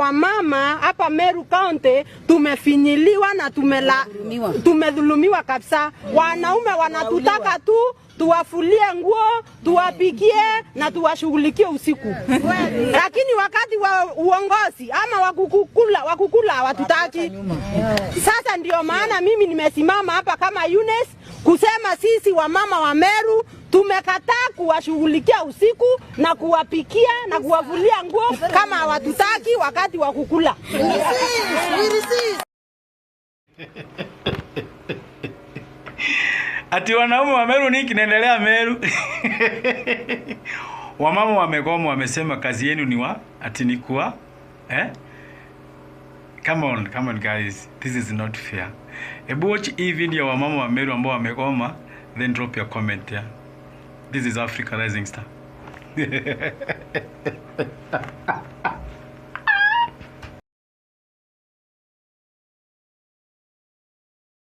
wamama hapa Meru County tumefinyiliwa na tumedhulumiwa kabisa. Wanaume wanatutaka tu tuwafulie nguo, tuwapikie na tuwashughulikie usiku. Lakini wakati wa uongozi ama wakukula hawatutaki. Sasa ndio maana mimi nimesimama hapa kama Eunice kusema sisi wamama wa Meru tumekataa kuwashughulikia usiku na kuwapikia na kuwafulia nguo kama hawatutaki wakati wa kukula. Ati wanaume wa Meru nini kinaendelea Meru? Wamama wamegoma, wamesema kazi yenu ni ati ni kuwa Come on guys, this is not fair. Ebu watch hii video wa mama wa Meru ambao wamegoma, then drop your comment here. This is Africa Rising Star.